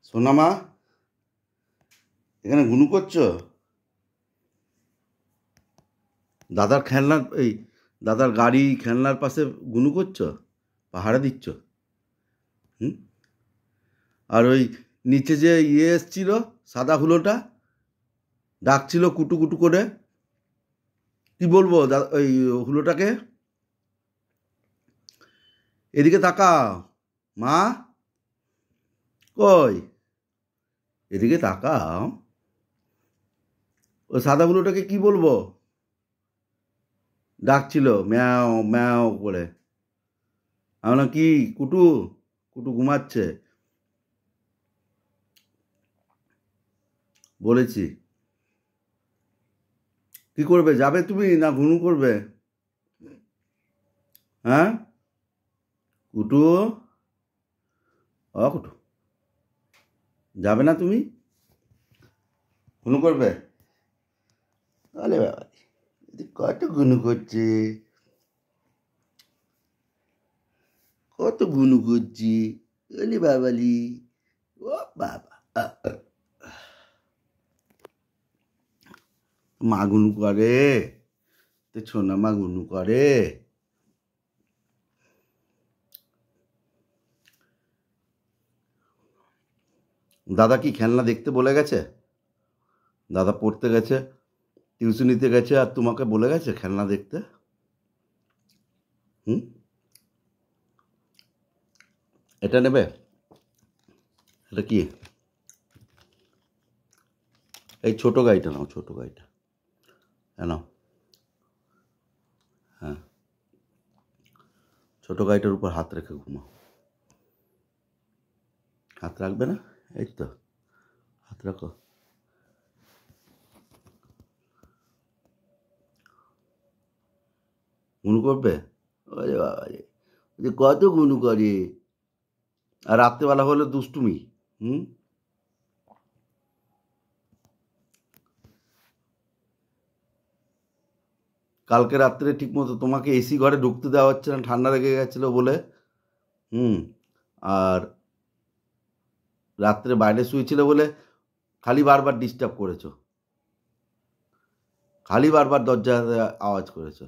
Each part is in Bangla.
সোনামা, এখানে গুনু করছো? দাদার খেলনার দাদার গাড়ি খেলনার পাশে গুনু করছো, পাহারা দিচ্ছ? হুম? আর ওই নিচে যে এসছিল সাদা হুলোটা, ডাকছিল কুটু কুটু করে, কি বলবো ওই হুলোটাকে? এদিকে তাকাও মা, কই এদিকে তাকাও। ওই সাদা হুলোটাকে কি বলবো? ডাকছিল ম্যাও ম্যাও করে। আমরা কি কুটু? কুটু ঘুমাচ্ছে বলেছি। কি করবে, যাবে তুমি না ঘুনু করবে? হ্যাঁ কুটু, কুটু, যাবে না তুমি? ঘুনু করবে? আরে বাবা, কত ঘুনু করছে, কত ঘুনু করছি। ওলে বাবালি, ও বাবা, মা গুনু করে তো, ছোনা মা গুনু করে। দাদা কি খেলনা দেখতে বলে গেছে? দাদা পড়তে গেছে, টিউশনিতে গেছে, আর তোমাকে বলে গেছে খেলনা দেখতে? হুম? এটা নেবে? এটা কি? এই ছোট গাড়িটা নাও, ছোট গাড়িটা নাও। হ্যাঁ, ছোট গাড়িটার উপর হাত রেখে ঘুমাও। হাত রাখবে না? এই তো, হাত রাখো। গুনু করবে? ওরে বাবা রে, যে কত গুনু করে। আর রাত্রেবেলা হলে দুষ্টুমি। হুম? কালকে রাত্রে ঠিক মতো তোমাকে এসি ঘরে ঢুকতে দেওয়া হচ্ছে না, ঠান্ডা লেগে গেছিলো বলে। হুম? আর রাত্রে বাইরে শুয়েছিল বলে খালি বারবার ডিস্টার্ব করেছো, খালি বারবার দরজাতে আওয়াজ করেছো।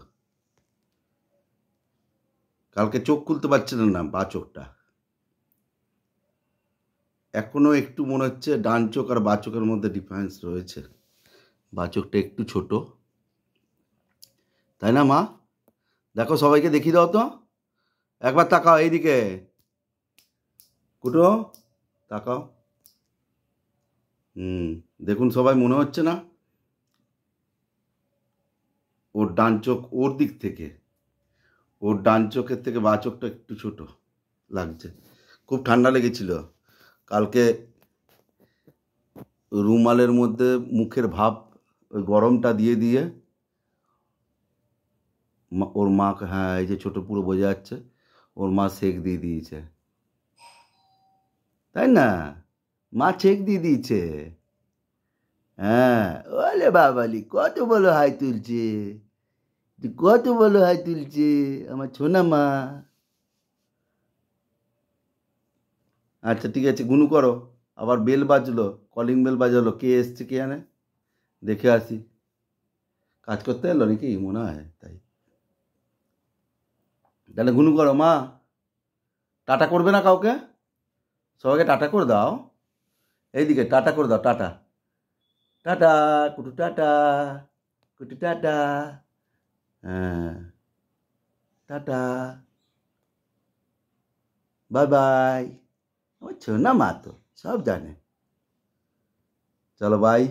কালকে চোখ খুলতে পারছিল না, বা চোখটা এখনো একটু মনে হচ্ছে ডান চোখ আর বা চোখের মধ্যে ডিফারেন্স রয়েছে। বা চোখটা একটু ছোট, তাই না মা? দেখো, সবাইকে দেখিয়ে দাও তো, একবার তাকাও এইদিকে। কুটো, তাকাও। দেখুন সবাই, মনে হচ্ছে না ওর ডান চোখ ওর দিক থেকে, ওর ডান চোখের থেকে বা চোখটা একটু ছোট লাগছে। খুব ঠান্ডা লেগেছিল কালকে, রুমালের মধ্যে মুখের ভাপ, ওই গরমটা দিয়ে দিয়ে ওর মাকে, হ্যাঁ এই যে ছোট পুরো বোঝা যাচ্ছে, ওর মা সেক দিয়ে দিয়েছে, তাই না? মা সেক দিয়ে দিয়েছে। হ্যাঁ, ওলে বাবালি, কত বলো হাই তুলছে, কত বলো হাই তুলছে আমার ছোনা মা। আচ্ছা ঠিক আছে, গুনু করো। আবার বেল বাজলো, কলিং বেল বাজালো, কে এসছে কে জানে, দেখে আসি। কাজ করতে এলো নাকি মনে হয়, তাই। তাহলে গুনু করো মা। টাটা করবে না কাউকে? সবাইকে টাটা করে দাও। এইদিকে টাটা করে দাও, tata. Tata Kutu, tata Kutu, tata. হ্যাঁ, টাটা, বাই বাই। আমার ছোনা মা তো সব জানে। চলো বাই।